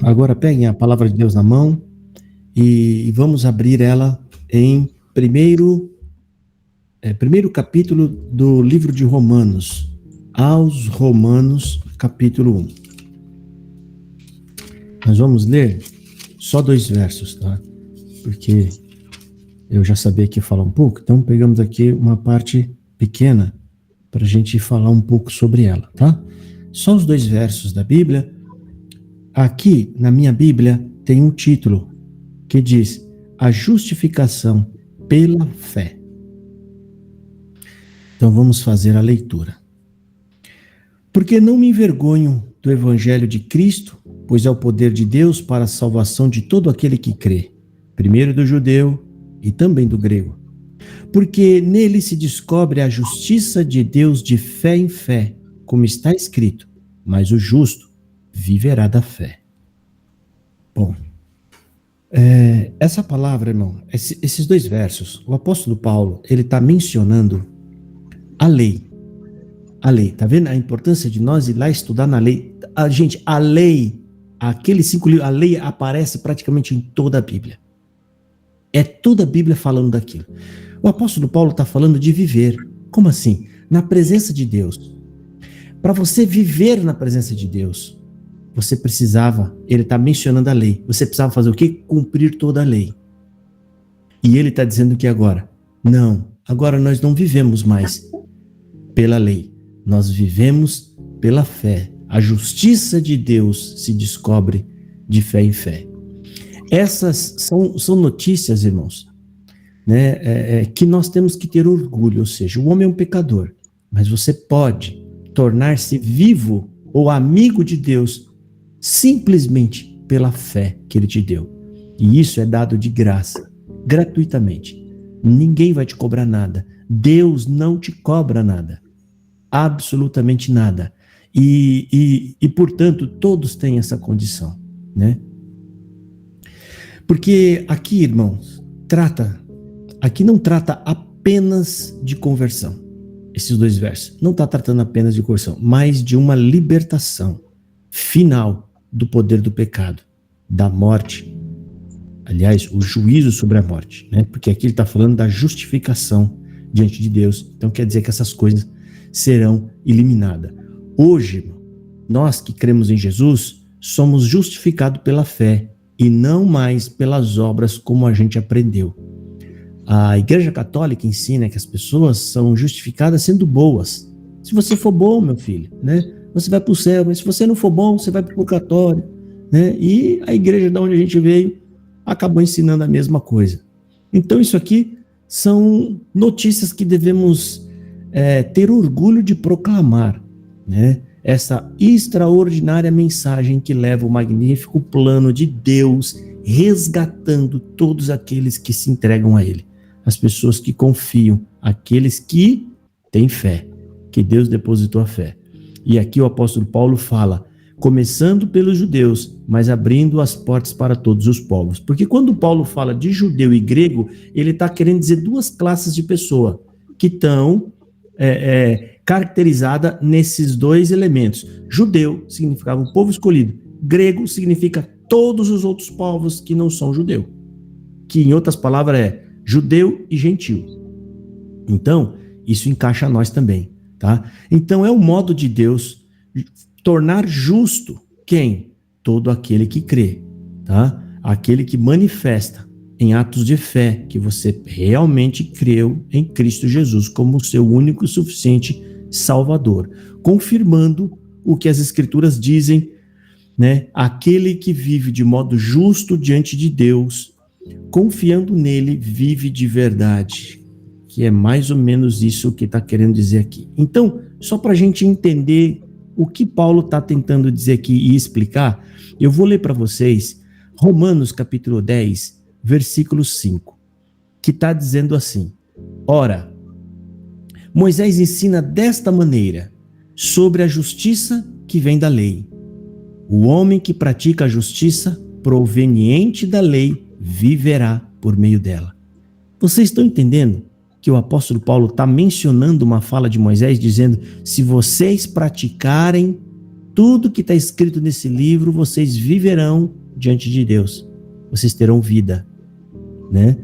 Agora peguem a palavra de Deus na mão e vamos abrir ela em primeiro capítulo do livro de Romanos, aos Romanos, capítulo 1. Nós vamos ler só 2 versos, tá? Porque eu já sabia que ia falar um pouco, então pegamos aqui uma parte pequena para a gente falar um pouco sobre ela, tá? Só os 2 versos da Bíblia. Aqui, na minha Bíblia, tem um título que diz: a justificação pela fé. Então vamos fazer a leitura. Porque não me envergonho do Evangelho de Cristo, pois é o poder de Deus para a salvação de todo aquele que crê, primeiro do judeu e também do grego. Porque nele se descobre a justiça de Deus de fé em fé, como está escrito, mas o justo viverá da fé. Bom, essa palavra, irmão, esses 2 versos, o apóstolo Paulo, ele está mencionando a lei. A lei, tá vendo a importância de nós ir lá estudar na lei? Gente, a lei, aqueles 5 livros, a lei aparece praticamente em toda a Bíblia. É toda a Bíblia falando daquilo. O apóstolo Paulo está falando de viver. Como assim? Na presença de Deus. Para você viver na presença de Deus, você precisava, ele está mencionando a lei, você precisava fazer o quê? Cumprir toda a lei. E ele está dizendo que agora nós não vivemos mais pela lei, nós vivemos pela fé. A justiça de Deus se descobre de fé em fé. Essas são notícias, irmãos, né, que nós temos que ter orgulho, ou seja, o homem é um pecador, mas você pode tornar-se vivo ou amigo de Deus simplesmente pela fé que ele te deu. E isso é dado de graça, gratuitamente. Ninguém vai te cobrar nada. Deus não te cobra nada. Absolutamente nada. E portanto, todos têm essa condição, né? Porque aqui, irmãos, aqui não trata apenas de conversão. Esses 2 versos. Não está tratando apenas de conversão, mas de uma libertação final do poder do pecado, da morte. Aliás, o juízo sobre a morte, né? Porque aqui ele está falando da justificação diante de Deus. Então quer dizer que essas coisas serão eliminadas. Hoje, nós que cremos em Jesus, somos justificados pela fé e não mais pelas obras como a gente aprendeu. A Igreja Católica ensina que as pessoas são justificadas sendo boas. Se você for bom, meu filho, né, você vai para o céu, mas se você não for bom, você vai para o purgatório, né? E a igreja de onde a gente veio acabou ensinando a mesma coisa. Então isso aqui são notícias que devemos ter orgulho de proclamar, né? Essa extraordinária mensagem que leva o magnífico plano de Deus resgatando todos aqueles que se entregam a Ele. As pessoas que confiam, aqueles que têm fé, que Deus depositou a fé. E aqui o apóstolo Paulo fala, começando pelos judeus, mas abrindo as portas para todos os povos. Porque quando Paulo fala de judeu e grego, ele está querendo dizer 2 classes de pessoa que estão caracterizadas nesses 2 elementos. Judeu significava o povo escolhido, grego significa todos os outros povos que não são judeu, que em outras palavras é judeu e gentil. Então, isso encaixa a nós também, tá? Então, é o modo de Deus tornar justo quem? Todo aquele que crê, tá? Aquele que manifesta em atos de fé que você realmente creu em Cristo Jesus como seu único e suficiente Salvador, confirmando o que as Escrituras dizem, né? Aquele que vive de modo justo diante de Deus, confiando nele, vive de verdade, que é mais ou menos isso que está querendo dizer aqui. Então, só para a gente entender o que Paulo está tentando dizer aqui e explicar, eu vou ler para vocês Romanos capítulo 10, versículo 5, que está dizendo assim: ora, Moisés ensina desta maneira sobre a justiça que vem da lei. O homem que pratica a justiça proveniente da lei viverá por meio dela. Vocês estão entendendo que o apóstolo Paulo está mencionando uma fala de Moisés, dizendo, se vocês praticarem tudo que está escrito nesse livro, vocês viverão diante de Deus. Vocês terão vida, né?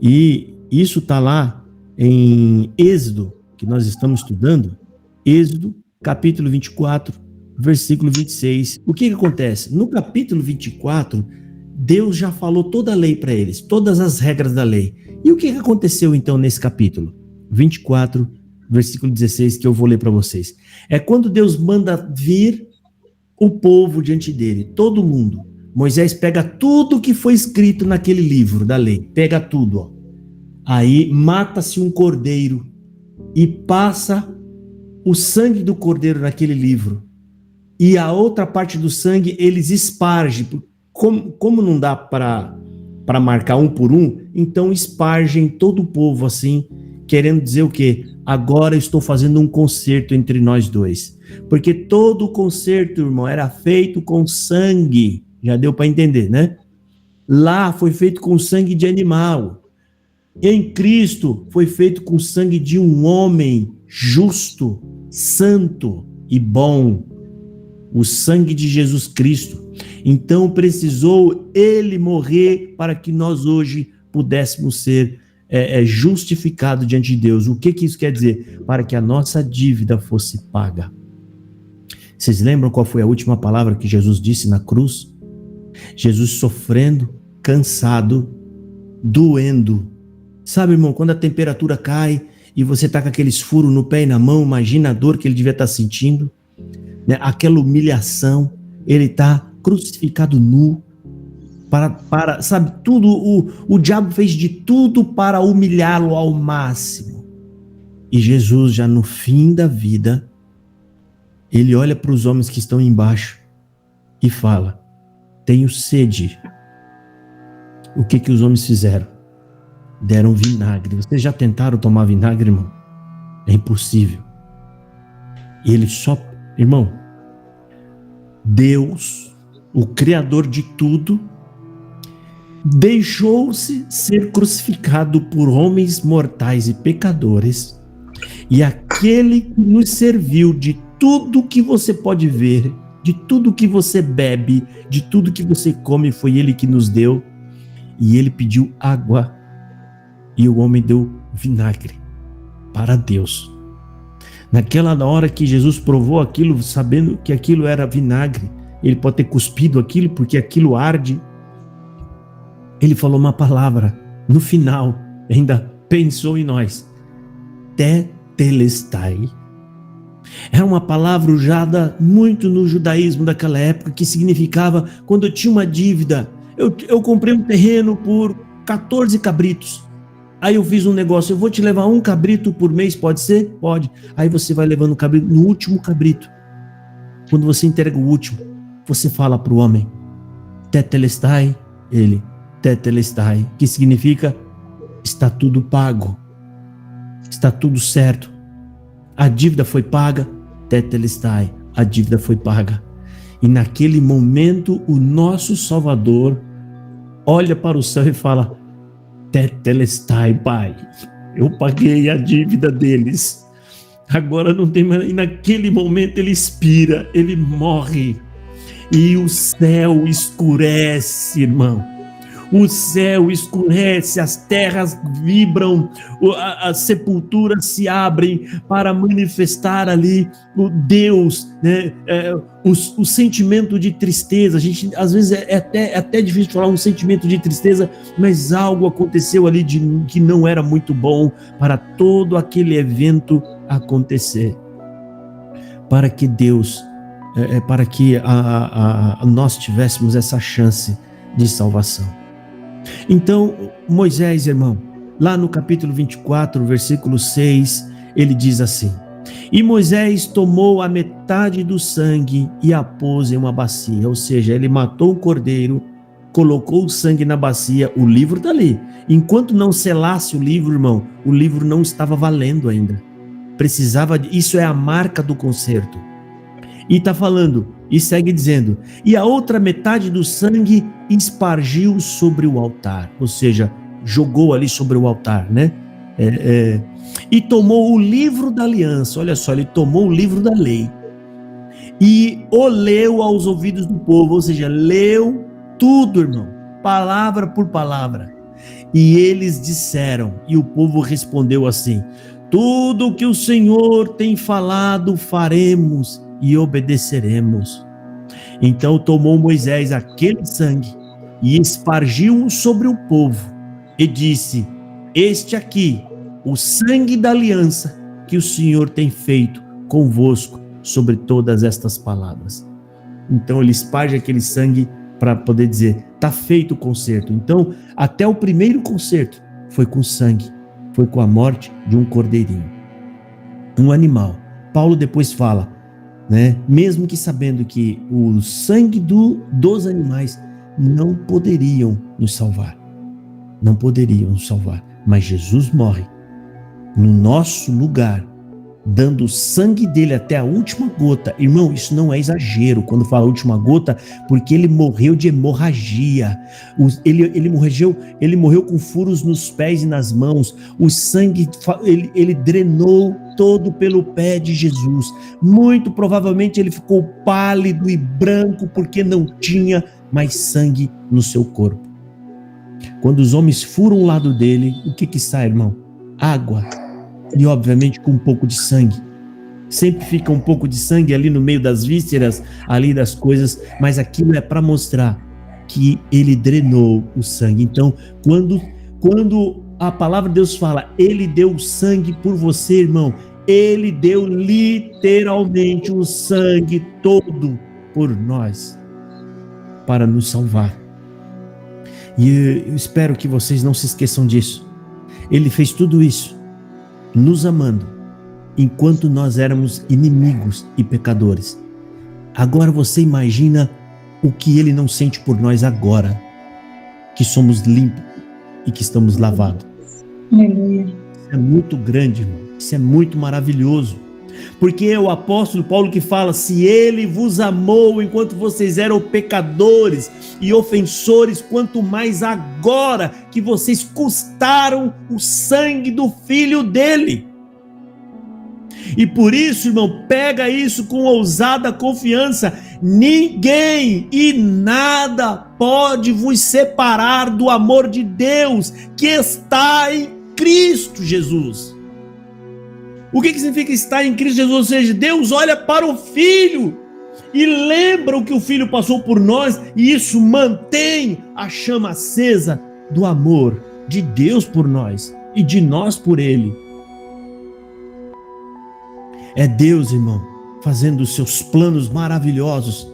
E isso está lá em Êxodo, que nós estamos estudando, Êxodo, capítulo 24, versículo 26. O que acontece? No capítulo 24, Deus já falou toda a lei para eles, todas as regras da lei. E o que aconteceu então nesse capítulo? 24, versículo 16, que eu vou ler para vocês. É quando Deus manda vir o povo diante dele, todo mundo. Moisés pega tudo que foi escrito naquele livro da lei, pega tudo, ó. Aí mata-se um cordeiro e passa o sangue do cordeiro naquele livro. E a outra parte do sangue eles espargem. Como não dá para marcar um por um, então espargem todo o povo assim, querendo dizer o quê? Agora eu estou fazendo um concerto entre nós dois. Porque todo o concerto, irmão, era feito com sangue. Já deu para entender, né? Lá foi feito com sangue de animal. Em Cristo foi feito com sangue de um homem justo, santo e bom. O sangue de Jesus Cristo. Então precisou ele morrer para que nós hoje pudéssemos ser justificados diante de Deus. O que isso quer dizer? Para que a nossa dívida fosse paga. Vocês lembram qual foi a última palavra que Jesus disse na cruz? Jesus sofrendo, cansado, doendo. Sabe, irmão, quando a temperatura cai e você está com aqueles furos no pé e na mão, imagina a dor que ele devia estar sentindo, né? Aquela humilhação, ele está crucificado nu, sabe, tudo, o diabo fez de tudo para humilhá-lo ao máximo. E Jesus, já no fim da vida, ele olha para os homens que estão embaixo e fala: tenho sede. O que os homens fizeram? Deram vinagre. Vocês já tentaram tomar vinagre, irmão? É impossível. E ele só... Irmão, Deus, o Criador de tudo, deixou-se ser crucificado por homens mortais e pecadores, e aquele que nos serviu de tudo que você pode ver, de tudo que você bebe, de tudo que você come, foi ele que nos deu. E ele pediu água, e o homem deu vinagre para Deus. Naquela hora que Jesus provou aquilo, sabendo que aquilo era vinagre, ele pode ter cuspido aquilo, porque aquilo arde. Ele falou uma palavra, no final, ainda pensou em nós. Tetelestai. Era uma palavra usada muito no judaísmo daquela época, que significava, quando eu tinha uma dívida, eu comprei um terreno por 14 cabritos. Aí eu fiz um negócio, eu vou te levar um cabrito por mês, pode ser? Pode. Aí você vai levando o cabrito, no último cabrito. Quando você entrega o último, você fala para o homem, tetelestai, ele, tetelestai, que significa, está tudo pago, está tudo certo. A dívida foi paga, tetelestai, a dívida foi paga. E naquele momento, o nosso Salvador olha para o céu e fala, tetelestai, Pai, eu paguei a dívida deles, agora não tem mais. E naquele momento ele expira, ele morre, e o céu escurece, irmão. O céu escurece, as terras vibram, as sepulturas se abrem para manifestar ali o Deus, né? O sentimento de tristeza. A gente, às vezes, é até difícil falar um sentimento de tristeza, mas algo aconteceu ali que não era muito bom para todo aquele evento acontecer. Para que Deus, para que nós tivéssemos essa chance de salvação. Então, Moisés, irmão, lá no capítulo 24, versículo 6, ele diz assim: e Moisés tomou a metade do sangue e a pôs em uma bacia, ou seja, ele matou o cordeiro, colocou o sangue na bacia, o livro está ali. Enquanto não selasse o livro, irmão, o livro não estava valendo ainda. Isso é a marca do concerto. E está falando, e segue dizendo, e a outra metade do sangue espargiu sobre o altar, ou seja, jogou ali sobre o altar, né? E tomou o livro da aliança, olha só, ele tomou o livro da lei, e o leu aos ouvidos do povo, ou seja, leu tudo, irmão, palavra por palavra. E eles disseram, e o povo respondeu assim: tudo o que o Senhor tem falado faremos e obedeceremos. Então tomou Moisés aquele sangue e espargiu-o sobre o povo e disse: este aqui, o sangue da aliança que o Senhor tem feito convosco sobre todas estas palavras. Então ele esparge aquele sangue para poder dizer: está feito o concerto. Então até o primeiro concerto foi com sangue, foi com a morte de um cordeirinho, um animal. Paulo depois fala, né, mesmo que sabendo que o sangue dos animais não poderiam nos salvar, mas Jesus morre no nosso lugar, dando o sangue dele até a última gota. Irmão, isso não é exagero quando fala última gota, porque ele morreu de hemorragia. Ele morreu com furos nos pés e nas mãos. O sangue, ele drenou todo pelo pé de Jesus. Muito provavelmente ele ficou pálido e branco porque não tinha mais sangue no seu corpo. Quando os homens furam o lado dele, o que sai, irmão? Água. E obviamente com um pouco de sangue. Sempre fica um pouco de sangue ali no meio das vísceras, ali das coisas, mas aquilo é para mostrar que ele drenou o sangue. Então, quando a palavra de Deus fala, ele deu o sangue por você, irmão, ele deu literalmente o sangue todo por nós, para nos salvar. E eu espero que vocês não se esqueçam disso. Ele fez tudo isso nos amando, enquanto nós éramos inimigos e pecadores. Agora você imagina o que ele não sente por nós agora, que somos limpos e que estamos lavados. Aleluia. Isso é muito grande, irmão. Isso é muito maravilhoso. Porque é o apóstolo Paulo que fala: se ele vos amou enquanto vocês eram pecadores e ofensores, quanto mais agora que vocês custaram o sangue do filho dele. E por isso, irmão, pega isso com ousada confiança. Ninguém e nada pode vos separar do amor de Deus que está em Cristo Jesus. O que significa estar em Cristo Jesus? Ou seja, Deus olha para o Filho e lembra o que o Filho passou por nós, e isso mantém a chama acesa do amor de Deus por nós e de nós por Ele. É Deus, irmão, fazendo os seus planos maravilhosos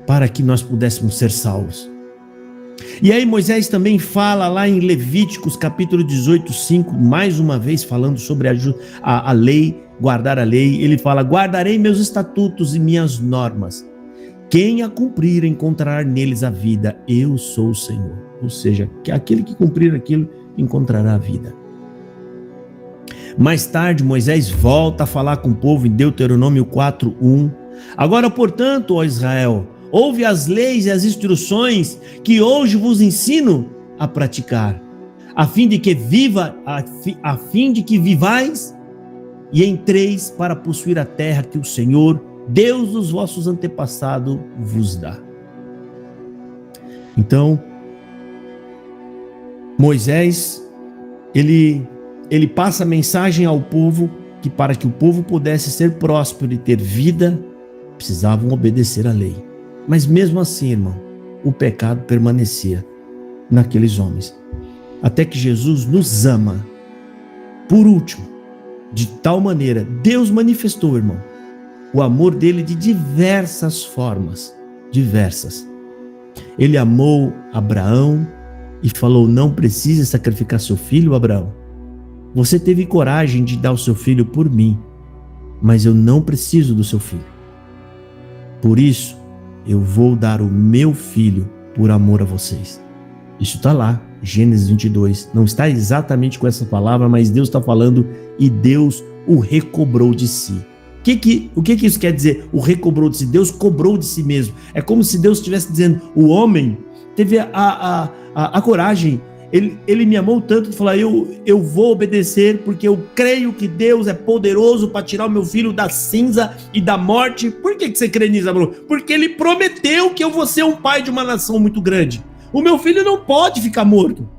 para que nós pudéssemos ser salvos. E aí Moisés também fala lá em Levíticos capítulo 18, 5, mais uma vez falando sobre a lei, guardar a lei. Ele fala: guardarei meus estatutos e minhas normas. Quem a cumprir encontrará neles a vida. Eu sou o Senhor. Ou seja, que aquele que cumprir aquilo encontrará a vida. Mais tarde Moisés volta a falar com o povo em Deuteronômio 4:1. Agora, portanto, ó Israel, ouve as leis e as instruções que hoje vos ensino a praticar, a fim de que vivais e entreis para possuir a terra que o Senhor, Deus dos vossos antepassados, vos dá. Então, Moisés, ele passa a mensagem ao povo que para que o povo pudesse ser próspero e ter vida, precisavam obedecer à lei. Mas mesmo assim, irmão, o pecado permanecia naqueles homens. Até que Jesus nos ama. Por último, de tal maneira, Deus manifestou, irmão, o amor dele de diversas formas. Diversas. Ele amou Abraão e falou: não precisa sacrificar seu filho, Abraão. Você teve coragem de dar o seu filho por mim, mas eu não preciso do seu filho. Por isso, eu vou dar o meu filho por amor a vocês. Isso está lá, Gênesis 22. Não está exatamente com essa palavra, mas Deus está falando, e Deus o recobrou de si. O que isso quer dizer? O recobrou de si. Deus cobrou de si mesmo. É como se Deus estivesse dizendo: o homem teve a coragem Ele me amou tanto de falar, eu vou obedecer porque eu creio que Deus é poderoso para tirar o meu filho da cinza e da morte. Por que você crê nisso, Bruno? Porque ele prometeu que eu vou ser um pai de uma nação muito grande. O meu filho não pode ficar morto.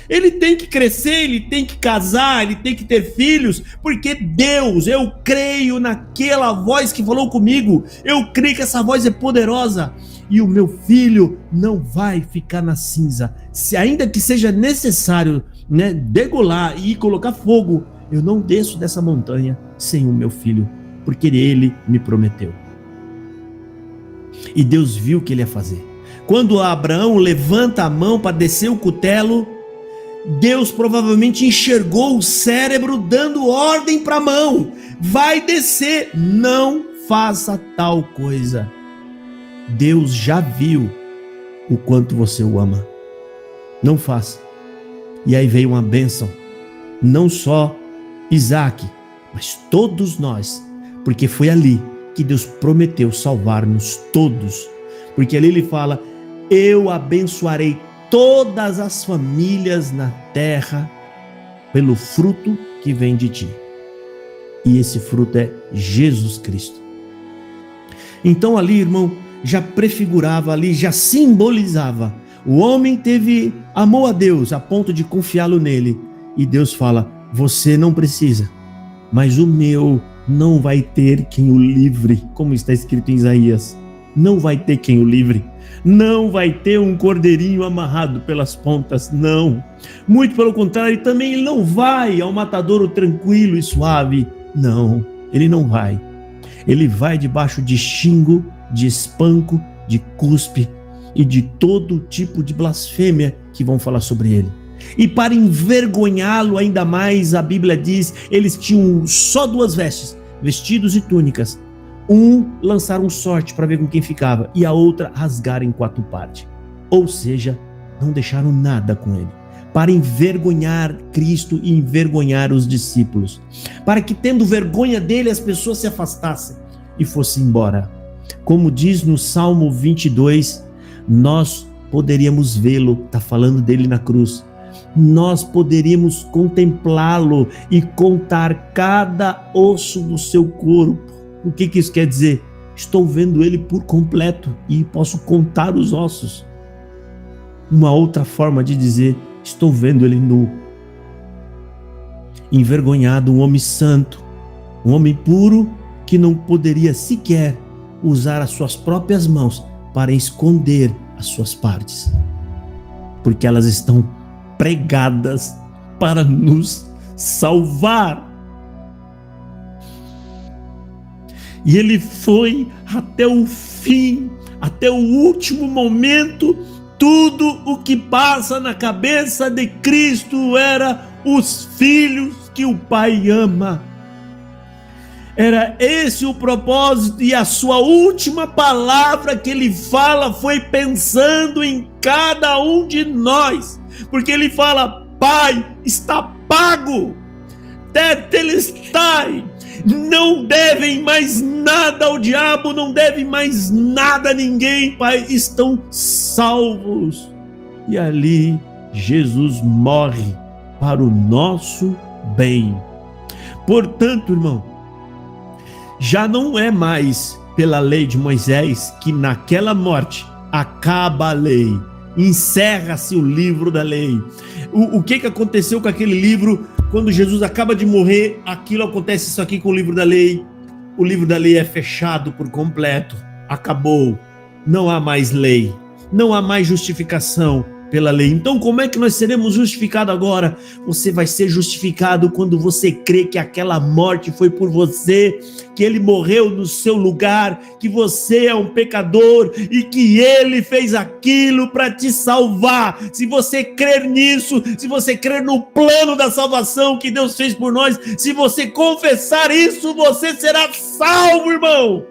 Ele tem que crescer, ele tem que casar, ele tem que ter filhos, porque Deus, eu creio naquela voz que falou comigo, eu creio que essa voz é poderosa, e o meu filho não vai ficar na cinza. Se ainda que seja necessário, degolar e colocar fogo, eu não desço dessa montanha sem o meu filho, porque ele me prometeu. E Deus viu o que ele ia fazer. Quando Abraão levanta a mão para descer o cutelo, Deus provavelmente enxergou o cérebro dando ordem para a mão: vai descer, não faça tal coisa. Deus já viu o quanto você o ama, não faça. E aí veio uma bênção, não só Isaac, mas todos nós, porque foi ali que Deus prometeu salvar-nos todos, porque ali ele fala: eu abençoarei todas as famílias na terra pelo fruto que vem de ti. E esse fruto é Jesus Cristo. Então ali, irmão, já prefigurava ali, já simbolizava. O homem amou a Deus a ponto de confiá-lo nele. E Deus fala: você não precisa, mas o meu não vai ter quem o livre, como está escrito em Isaías. Não vai ter quem o livre. Não vai ter um cordeirinho amarrado pelas pontas, não. Muito pelo contrário, também ele não vai ao matadouro tranquilo e suave. Não, ele não vai. Ele vai debaixo de xingo, de espanco, de cuspe e de todo tipo de blasfêmia que vão falar sobre ele. E para envergonhá-lo ainda mais, a Bíblia diz, eles tinham só 2 vestes, vestidos e túnicas. Lançaram sorte para ver com quem ficava, e a outra rasgaram em 4 partes. Ou seja, não deixaram nada com ele, para envergonhar Cristo e envergonhar os discípulos, para que, tendo vergonha dele, as pessoas se afastassem e fossem embora. Como diz no Salmo 22, nós poderíamos vê-lo, está falando dele na cruz, nós poderíamos contemplá-lo e contar cada osso do seu corpo. O que isso quer dizer? Estou vendo ele por completo e posso contar os ossos. Uma outra forma de dizer, estou vendo ele nu. Envergonhado, um homem santo, um homem puro que não poderia sequer usar as suas próprias mãos para esconder as suas partes, porque elas estão pregadas para nos salvar. E ele foi até o fim, até o último momento. Tudo o que passa na cabeça de Cristo era os filhos que o Pai ama. Era esse o propósito, e a sua última palavra que ele fala foi pensando em cada um de nós, porque ele fala: Pai, está pago, tetelestai. Não devem mais nada ao diabo, não devem mais nada a ninguém, Pai, estão salvos. E ali Jesus morre para o nosso bem. Portanto, irmão, já não é mais pela lei de Moisés que naquela morte acaba a lei, encerra-se o livro da lei. O que aconteceu com aquele livro? Quando Jesus acaba de morrer, aquilo acontece isso aqui com o livro da lei. O livro da lei é fechado por completo. Acabou. Não há mais lei. Não há mais justificação pela lei. Então, como é que nós seremos justificados agora? Você vai ser justificado quando você crê que aquela morte foi por você, que ele morreu no seu lugar, que você é um pecador e que ele fez aquilo para te salvar. Se você crer nisso, se você crer no plano da salvação que Deus fez por nós, se você confessar isso, você será salvo, irmão.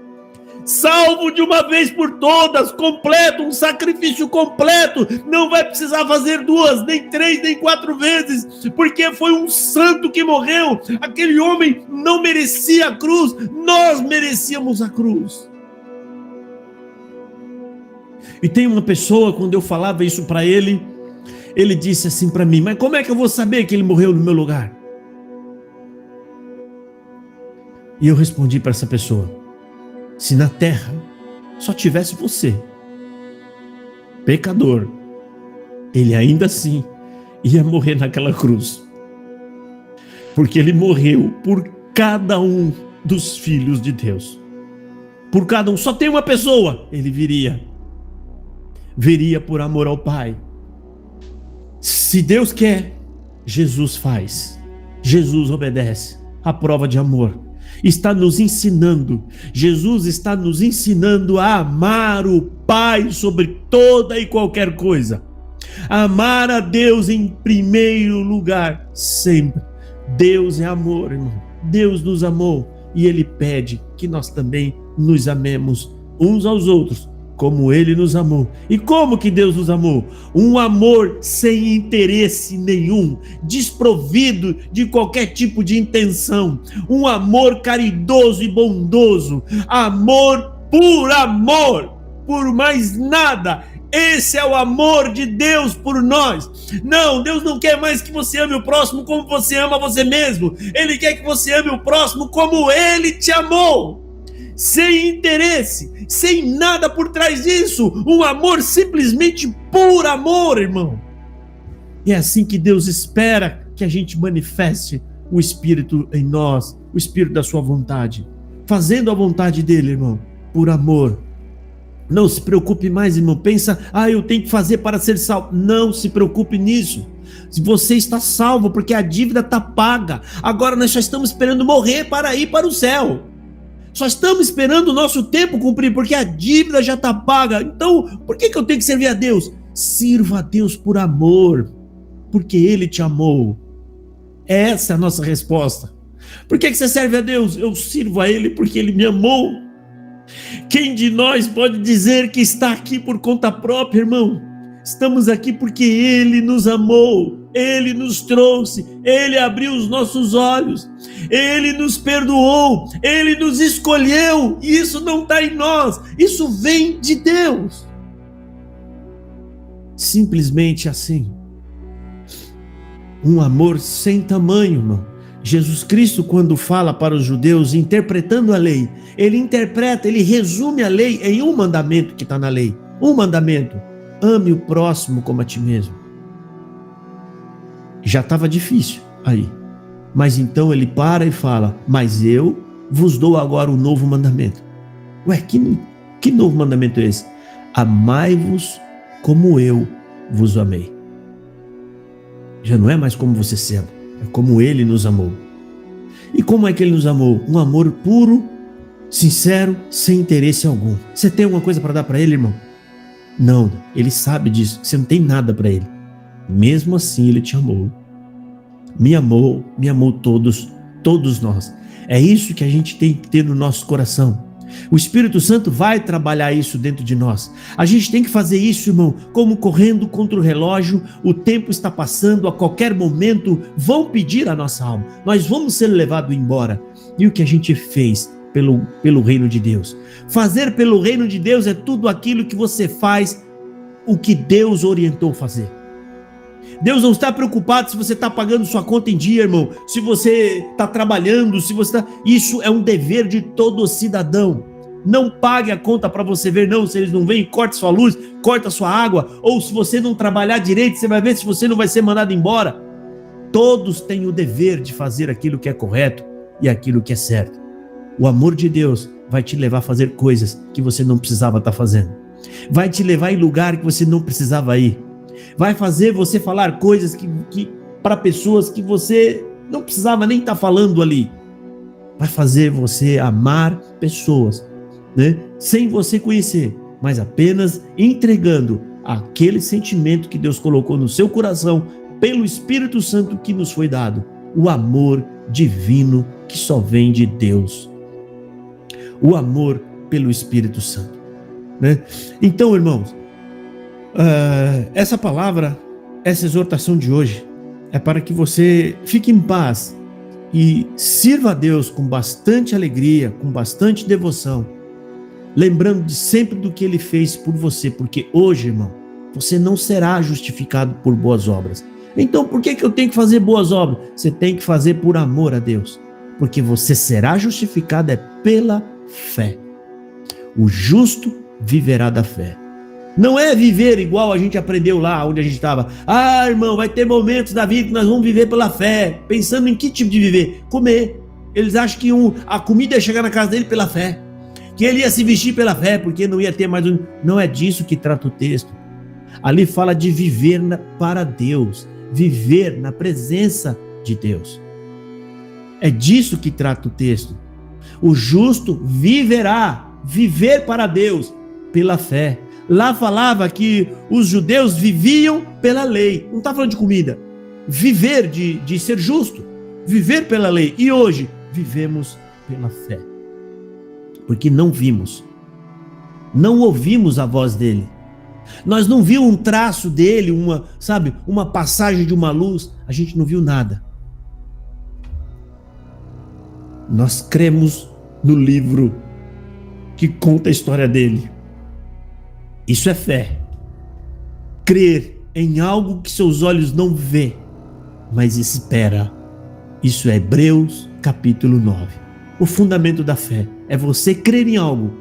Salvo de uma vez por todas, completo, um sacrifício completo. Não vai precisar fazer 2, nem 3, nem 4 vezes, porque foi um santo que morreu. Aquele homem não merecia a cruz, nós merecíamos a cruz. E tem uma pessoa, quando eu falava isso para ele, ele disse assim para mim: mas como é que eu vou saber que ele morreu no meu lugar? E eu respondi para essa pessoa: se na terra só tivesse você, pecador, ele ainda assim ia morrer naquela cruz, porque ele morreu por cada um dos filhos de Deus, por cada um. Só tem uma pessoa, ele viria por amor ao Pai. Se Deus quer, Jesus faz, Jesus obedece. A prova de amor está nos ensinando, Jesus está nos ensinando a amar o Pai sobre toda e qualquer coisa, amar a Deus em primeiro lugar, sempre. Deus é amor, irmão. Deus nos amou e Ele pede que nós também nos amemos uns aos outros, como Ele nos amou. E como que Deus nos amou? Um amor sem interesse nenhum, desprovido de qualquer tipo de intenção, um amor caridoso e bondoso, amor, por mais nada. Esse é o amor de Deus por nós. Não, Deus não quer mais que você ame o próximo como você ama você mesmo. Ele quer que você ame o próximo como Ele te amou, sem interesse, sem nada por trás disso. Um amor simplesmente por amor, irmão. E é assim que Deus espera que a gente manifeste o Espírito em nós, o Espírito da sua vontade, fazendo a vontade dele, irmão, por amor. Não se preocupe mais, irmão. Pensa, eu tenho que fazer para ser salvo. Não se preocupe nisso. Se você está salvo, porque a dívida está paga. Agora nós só estamos esperando morrer para ir para o céu. Só estamos esperando o nosso tempo cumprir, porque a dívida já está paga. Então, por que eu tenho que servir a Deus? Sirva a Deus por amor, porque Ele te amou. Essa é a nossa resposta. Por que você serve a Deus? Eu sirvo a Ele porque Ele me amou. Quem de nós pode dizer que está aqui por conta própria, irmão? Estamos aqui porque Ele nos amou, Ele nos trouxe, Ele abriu os nossos olhos, Ele nos perdoou, Ele nos escolheu. E isso não está em nós, isso vem de Deus. Simplesmente assim. Um amor sem tamanho, irmão. Jesus Cristo, quando fala para os judeus, interpretando a lei, ele interpreta, ele resume a lei em um mandamento que está na lei. Um mandamento: ame o próximo como a ti mesmo. Já estava difícil aí, mas então ele para e fala: mas eu vos dou agora um novo mandamento. Ué, que novo mandamento é esse? Amai-vos como eu vos amei. Já não é mais como você se ama, é como Ele nos amou. E como é que Ele nos amou? Um amor puro, sincero, sem interesse algum. Você tem alguma coisa para dar para Ele, irmão? Não, Ele sabe disso, você não tem nada para Ele. Mesmo assim Ele te amou. Me amou todos nós. É isso que a gente tem que ter no nosso coração. O Espírito Santo vai trabalhar isso dentro de nós. A gente tem que fazer isso, irmão, como correndo contra o relógio. O tempo está passando, a qualquer momento vão pedir a nossa alma. Nós vamos ser levados embora. E o que a gente fez pelo reino de Deus? Fazer pelo reino de Deus é tudo aquilo que você faz, o que Deus orientou fazer. Deus não está preocupado se você está pagando sua conta em dia, irmão, se você está trabalhando, se você está... Isso é um dever de todo cidadão. Não pague a conta para você ver, não, se eles não vêm, corte sua luz, corta sua água, ou se você não trabalhar direito, você vai ver se você não vai ser mandado embora. Todos têm o dever de fazer aquilo que é correto e aquilo que é certo. O amor de Deus vai te levar a fazer coisas que você não precisava estar fazendo. Vai te levar em lugar que você não precisava ir. Vai fazer você falar coisas que para pessoas que você não precisava nem estar falando ali. Vai fazer você amar pessoas, né? Sem você conhecer, mas apenas entregando aquele sentimento que Deus colocou no seu coração pelo Espírito Santo que nos foi dado. O amor divino que só vem de Deus. O amor pelo Espírito Santo, né? Então, irmãos, essa palavra, essa exortação de hoje é para que você fique em paz e sirva a Deus com bastante alegria, com bastante devoção, lembrando sempre do que Ele fez por você, porque hoje, irmão, Você não será justificado por boas obras. Então por que eu tenho que fazer boas obras? Você tem que fazer por amor a Deus. Porque você será justificado pela fé. O justo viverá da fé. Não é viver igual a gente aprendeu lá onde a gente estava. Ah, irmão, vai ter momentos da vida que nós vamos viver pela fé. Pensando em que tipo de viver? Comer. Eles acham que a comida ia chegar na casa dele pela fé. Que ele ia se vestir pela fé, porque não ia ter mais um... Não é disso que trata o texto. Ali fala de viver para Deus. Viver na presença de Deus. É disso que trata o texto. O justo viverá. Viver para Deus pela fé. Lá falava que os judeus viviam pela lei. Não está falando de comida. Viver de ser justo. Viver pela lei. E hoje vivemos pela fé. Porque não vimos. Não ouvimos a voz dele. Nós não vimos um traço dele, uma passagem de uma luz. A gente não viu nada. Nós cremos no livro que conta a história dele. Isso é fé. Crer em algo que seus olhos não vê, mas espera. Isso é Hebreus capítulo 9. O fundamento da fé é você crer em algo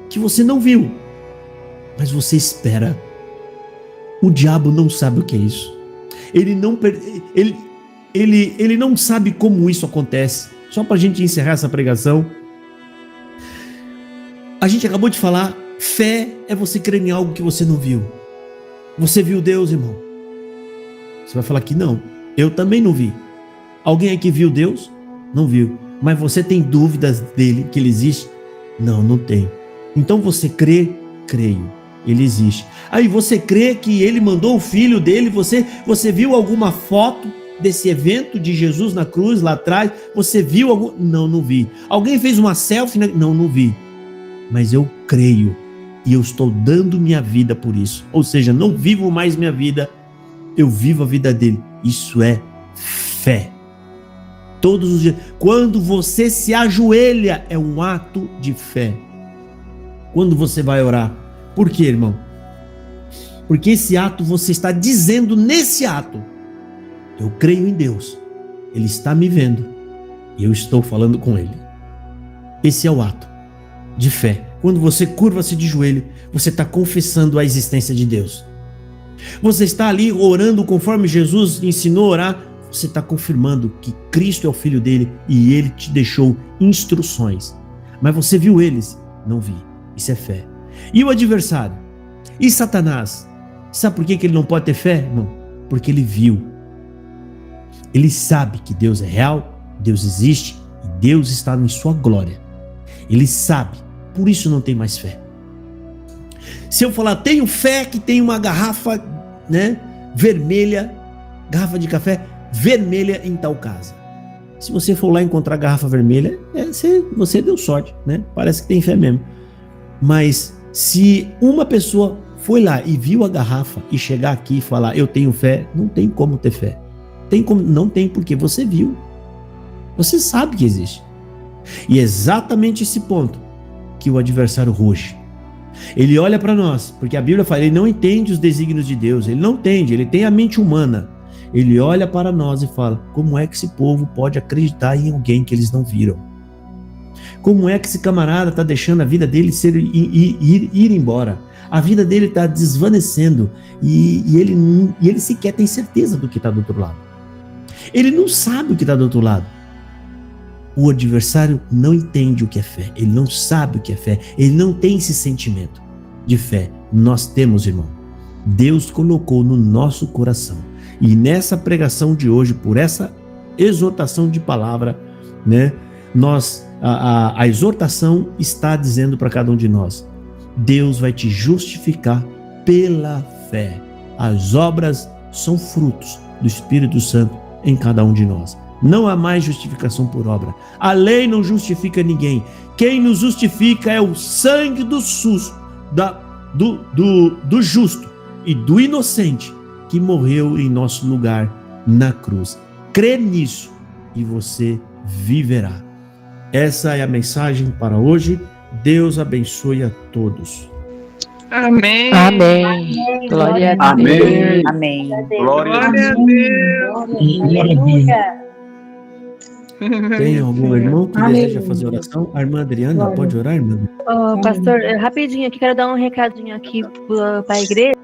que você não viu, mas você espera. O diabo não sabe o que é isso. Ele não sabe como isso acontece. Só para a gente encerrar essa pregação, a gente acabou de falar, fé é você crer em algo que você não viu. Você viu Deus, irmão? Você vai falar que não. Eu também não vi. Alguém aqui viu Deus? Não viu. Mas você tem dúvidas dele, que ele existe? Não, não tem. Então você crê? Creio. Ele existe. Aí você crê que ele mandou o filho dele? Você viu alguma foto desse evento de Jesus na cruz lá atrás? Você viu algum? Não, não vi. Alguém fez uma selfie? Não, não vi. Mas eu creio e eu estou dando minha vida por isso. Ou seja, não vivo mais minha vida, eu vivo a vida dele. Isso é fé. Todos os dias. Quando você se ajoelha, é um ato de fé. Quando você vai orar. Por quê, irmão? Porque esse ato, você está dizendo nesse ato, eu creio em Deus. Ele está me vendo e eu estou falando com ele. Esse é o ato de fé. Quando você curva-se de joelho, você está confessando a existência de Deus. Você está ali orando conforme Jesus ensinou a orar. Você está confirmando que Cristo é o Filho dele e ele te deixou instruções. Mas você viu eles? Não vi. Isso é fé. E o adversário? E Satanás? Sabe por que ele não pode ter fé, irmão? Porque ele viu. Ele sabe que Deus é real, Deus existe e Deus está em sua glória. Ele sabe, por isso não tem mais fé. Se eu falar, tenho fé que tem uma garrafa, vermelha, garrafa de café vermelha em tal casa. Se você for lá encontrar garrafa vermelha, você deu sorte, Parece que tem fé mesmo. Mas se uma pessoa foi lá e viu a garrafa e chegar aqui e falar, eu tenho fé, não tem como ter fé. Não tem, porque você viu. Você sabe que existe. E é exatamente esse ponto que o adversário ruge. Ele olha para nós, porque a Bíblia fala, ele não entende os desígnios de Deus, ele não entende, ele tem a mente humana. Ele olha para nós e fala, como é que esse povo pode acreditar em alguém que eles não viram? Como é que esse camarada está deixando a vida dele ir embora? A vida dele está desvanecendo e ele sequer tem certeza do que está do outro lado. Ele não sabe o que está do outro lado. O adversário não entende o que é fé, ele não sabe o que é fé, ele não tem esse sentimento de fé. Nós temos, irmão. Deus colocou no nosso coração. E nessa pregação de hoje, por essa exortação de palavra, a exortação está dizendo para cada um de nós, Deus vai te justificar pela fé. As obras são frutos do Espírito Santo em cada um de nós. Não há mais justificação por obra. A lei não justifica ninguém. Quem nos justifica é o sangue do do justo e do inocente que morreu em nosso lugar na cruz. Crê nisso e você viverá. Essa é a mensagem para hoje. Deus abençoe a todos. Amém. Amém. Glória a Deus. Amém. Glória a Deus. Tem algum irmão que deseja fazer oração? A irmã Adriana, pode orar, irmã? Pastor, rapidinho aqui, quero dar um recadinho aqui para a igreja.